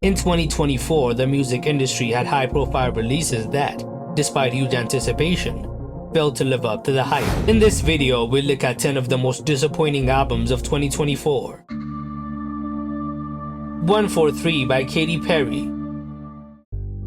In 2024, the music industry had high-profile releases that, despite huge anticipation, failed to live up to the hype. In this video, we'll look at 10 of the most disappointing albums of 2024. 143 by Katy Perry.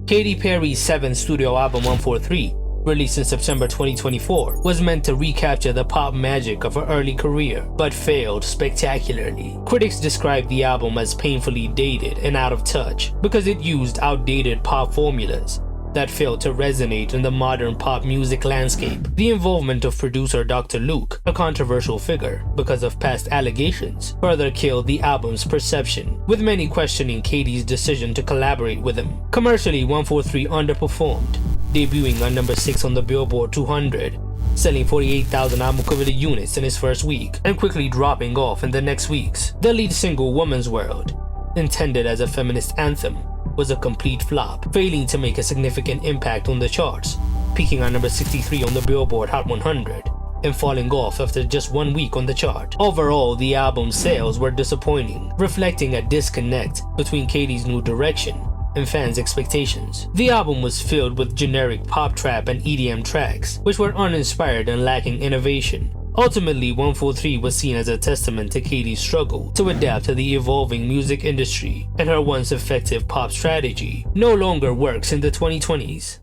Katy Perry's 7th studio album 143, released in September 2024, was meant to recapture the pop magic of her early career, but failed spectacularly. Critics described the album as painfully dated and out of touch because it used outdated pop formulas that failed to resonate in the modern pop music landscape. The involvement of producer Dr. Luke, a controversial figure because of past allegations, further killed the album's perception, with many questioning Katy's decision to collaborate with him. Commercially, 143 underperformed, debuting on number 6 on the Billboard 200, selling 48,000 album equivalent units in its first week, and quickly dropping off in the next weeks. The lead single, Woman's World, intended as a feminist anthem, was a complete flop, failing to make a significant impact on the charts, peaking on number 63 on the Billboard Hot 100, and falling off after just 1 week on the chart. Overall, the album's sales were disappointing, reflecting a disconnect between Katy's new direction and fans' expectations. The album was filled with generic pop, trap, and EDM tracks, which were uninspired and lacking innovation. Ultimately, 143 was seen as a testament to Katy's struggle to adapt to the evolving music industry, and her once effective pop strategy no longer works in the 2020s.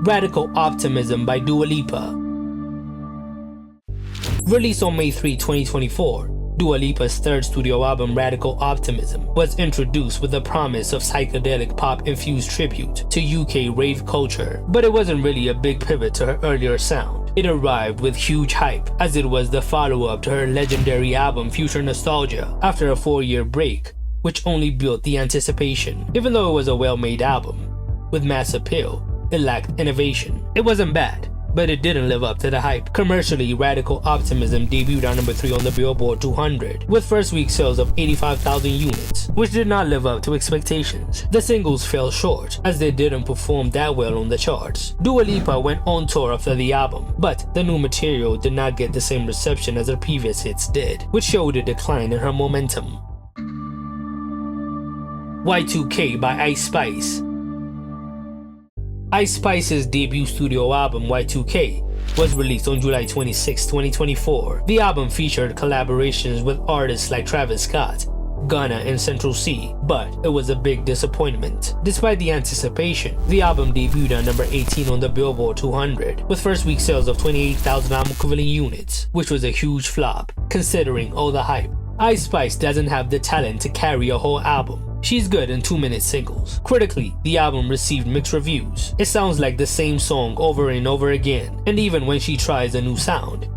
Radical Optimism by Dua Lipa. Released on May 3, 2024, Dua Lipa's 3rd studio album Radical Optimism was introduced with the promise of psychedelic pop-infused tribute to UK rave culture, but it wasn't really a big pivot to her earlier sound. It arrived with huge hype, as it was the follow-up to her legendary album Future Nostalgia after a 4-year break, which only built the anticipation. Even though it was a well-made album with mass appeal, it lacked innovation. It wasn't bad, but it didn't live up to the hype. Commercially, Radical Optimism debuted on number 3 on the Billboard 200, with first week sales of 85,000 units, which did not live up to expectations. The singles fell short, as they didn't perform that well on the charts. Dua Lipa went on tour after the album, but the new material did not get the same reception as her previous hits did, which showed a decline in her momentum. Y2K by Ice Spice. Ice Spice's debut studio album Y2K was released on July 26, 2024. The album featured collaborations with artists like Travis Scott, Gunna, and Central C, but it was a big disappointment. Despite the anticipation, the album debuted on number 18 on the Billboard 200, with first week sales of 28,000 album equivalent units, which was a huge flop, considering all the hype. Ice Spice doesn't have the talent to carry a whole album. She's good in 2-minute singles. Critically, the album received mixed reviews. It sounds like the same song over and over again, and even when she tries a new sound,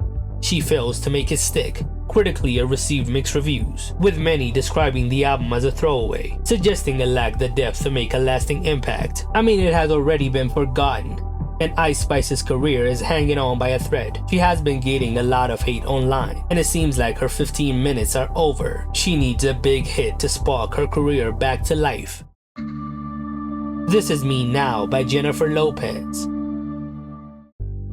she fails to make it stick. Critically, it received mixed reviews, with many describing the album as a throwaway, suggesting it lacked the depth to make a lasting impact. I mean, it has already been forgotten, and Ice Spice's career is hanging on by a thread. She has been getting a lot of hate online, and it seems like her 15 minutes are over. She needs a big hit to spark her career back to life. This Is Me Now by Jennifer Lopez.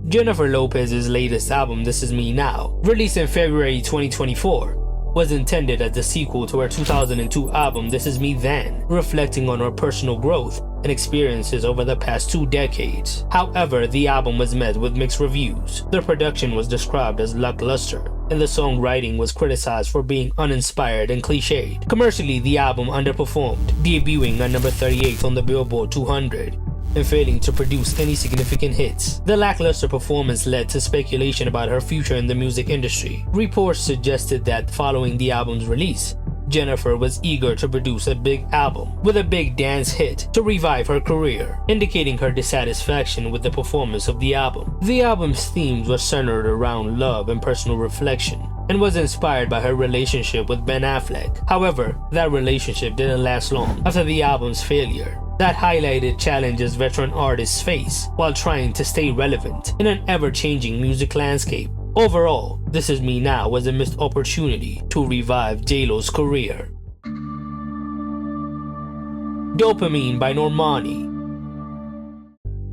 Jennifer Lopez's latest album, This Is Me Now, released in February 2024, was intended as the sequel to her 2002 album This Is Me Then, reflecting on her personal growth and experiences over the past 2 decades. However, the album was met with mixed reviews. The production was described as lackluster, and the songwriting was criticized for being uninspired and cliched. Commercially, the album underperformed, debuting on number 38 on the Billboard 200, and failing to produce any significant hits. The lackluster performance led to speculation about her future in the music industry. Reports suggested that following the album's release, Jennifer was eager to produce a big album with a big dance hit to revive her career, indicating her dissatisfaction with the performance of the album. The album's themes were centered around love and personal reflection, and was inspired by her relationship with Ben Affleck. However, that relationship didn't last long after the album's failure. That highlighted challenges veteran artists face while trying to stay relevant in an ever-changing music landscape. Overall, This Is Me Now was a missed opportunity to revive J-Lo's career. Dopamine by Normani.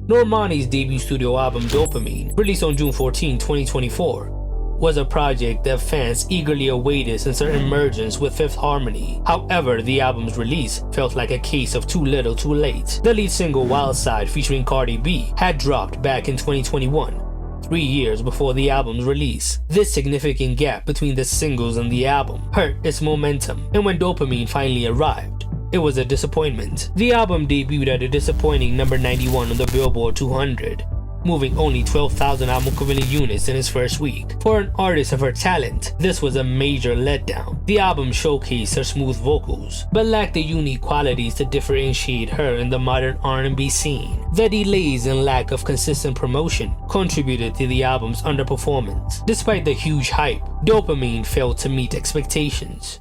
Normani's debut studio album Dopamine, released on June 14, 2024, was a project that fans eagerly awaited since her emergence with Fifth Harmony. However, the album's release felt like a case of too little too late. The lead single Wild Side featuring Cardi B had dropped back in 2021, 3 years before the album's release. This significant gap between the singles and the album hurt its momentum, and when Dopamine finally arrived, it was a disappointment. The album debuted at a disappointing number 91 on the Billboard 200, moving only 12,000 album equivalent units in its first week. For an artist of her talent, this was a major letdown. The album showcased her smooth vocals, but lacked the unique qualities to differentiate her in the modern R&B scene. The delays and lack of consistent promotion contributed to the album's underperformance. Despite the huge hype, Dopamine failed to meet expectations.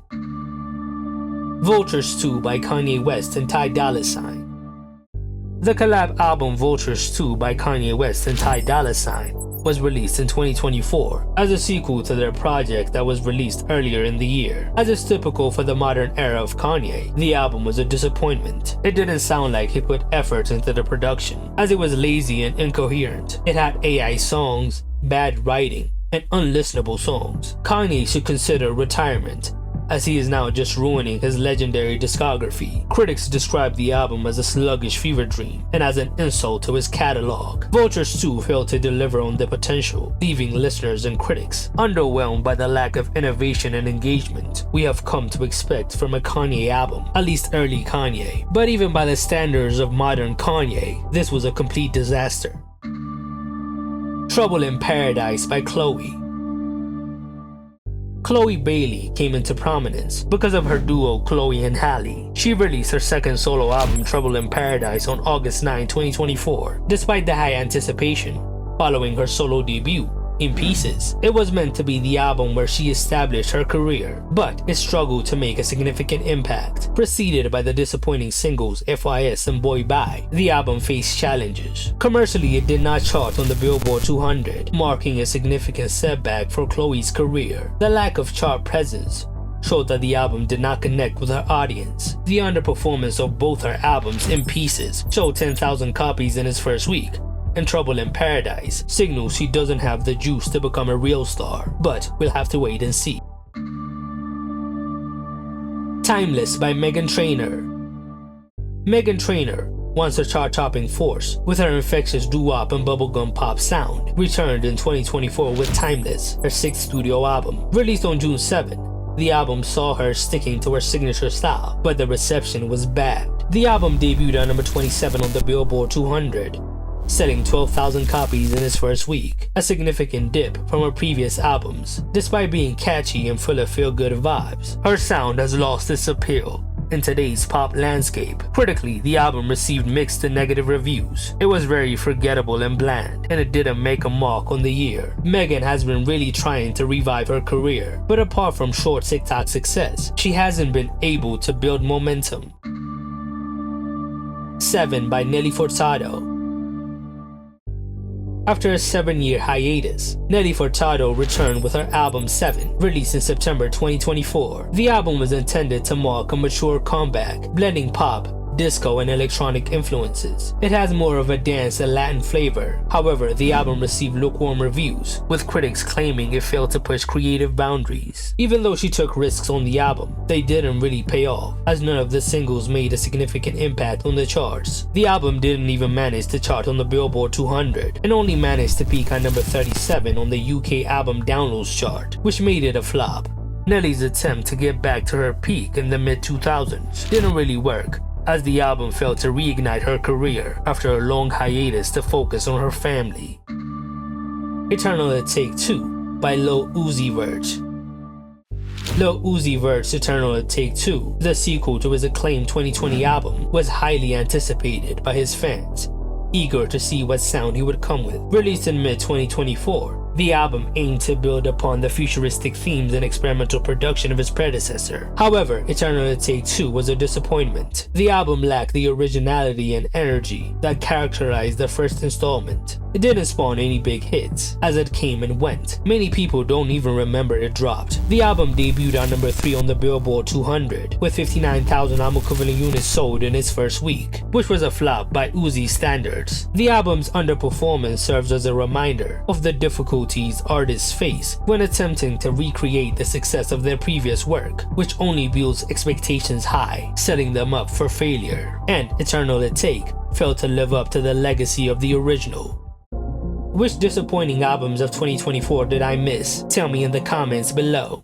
Vultures 2 by Kanye West and Ty Dolla $ign. The collab album Vultures 2 by Kanye West and Ty Dolla $ign was released in 2024 as a sequel to their project that was released earlier in the year. As is typical for the modern era of Kanye, the album was a disappointment. It didn't sound like he put effort into the production, as it was lazy and incoherent. It had AI songs, bad writing, and unlistenable songs. Kanye should consider retirement, as he is now just ruining his legendary discography. Critics described the album as a sluggish fever dream and as an insult to his catalog. Vultures 2 failed to deliver on the potential, leaving listeners and critics underwhelmed by the lack of innovation and engagement we have come to expect from a Kanye album, at least early Kanye. But even by the standards of modern Kanye, this was a complete disaster. Trouble in Paradise by Chloe. Chloe Bailey came into prominence because of her duo Chloe and Halle. She released her second solo album Trouble in Paradise on August 9, 2024. Despite the high anticipation following her solo debut, In Pieces, it was meant to be the album where she established her career, but it struggled to make a significant impact. Preceded by the disappointing singles FYS and Boy Bye, the album faced challenges. Commercially, it did not chart on the Billboard 200, marking a significant setback for Chloe's career. The lack of chart presence showed that the album did not connect with her audience. The underperformance of both her albums, In Pieces, sold 10,000 copies in its first week, and Trouble in Paradise signals she doesn't have the juice to become a real star, but we'll have to wait and see. Timeless by Meghan Trainor. Meghan Trainor, once a chart-topping force with her infectious doo-wop and bubblegum pop sound, returned in 2024 with Timeless, her sixth studio album. Released on June 7, the album saw her sticking to her signature style, but the reception was bad. The album debuted at number 27 on the Billboard 200, selling 12,000 copies in its first week, a significant dip from her previous albums. Despite being catchy and full of feel-good vibes, her sound has lost its appeal in today's pop landscape. Critically, the album received mixed to negative reviews. It was very forgettable and bland, and it didn't make a mark on the year. Meghan has been really trying to revive her career, but apart from short TikTok success, she hasn't been able to build momentum. 7 by Nelly Furtado. After a 7-year hiatus, Nelly Furtado returned with her album 7, released in September 2024. The album was intended to mark a mature comeback, blending pop, disco, and electronic influences. It has more of a dance and Latin flavor. However, the album received lukewarm reviews, with critics claiming it failed to push creative boundaries. Even though she took risks on the album, they didn't really pay off, as none of the singles made a significant impact on the charts. The album didn't even manage to chart on the Billboard 200, and only managed to peak at number 37 on the UK album downloads chart, which made it a flop. Nelly's attempt to get back to her peak in the mid-2000s didn't really work, as the album failed to reignite her career after a long hiatus to focus on her family. Eternal at Take 2 by Lil Uzi Vert. Lil Uzi Vert's Eternal at Take 2, the sequel to his acclaimed 2020 album, was highly anticipated by his fans, eager to see what sound he would come with. Released in mid-2024, the album aimed to build upon the futuristic themes and experimental production of its predecessor. However, Eternal at Take 2 was a disappointment. The album lacked the originality and energy that characterized the first installment. It didn't spawn any big hits, as it came and went. Many people don't even remember it dropped. The album debuted at number 3 on the Billboard 200, with 59,000 album equivalent units sold in its first week, which was a flop by Uzi's standards. The album's underperformance serves as a reminder of the difficulty difficulties artists face when attempting to recreate the success of their previous work, which only builds expectations high, setting them up for failure. And Eternal Atake failed to live up to the legacy of the original. Which disappointing albums of 2024 did I miss? Tell me in the comments below.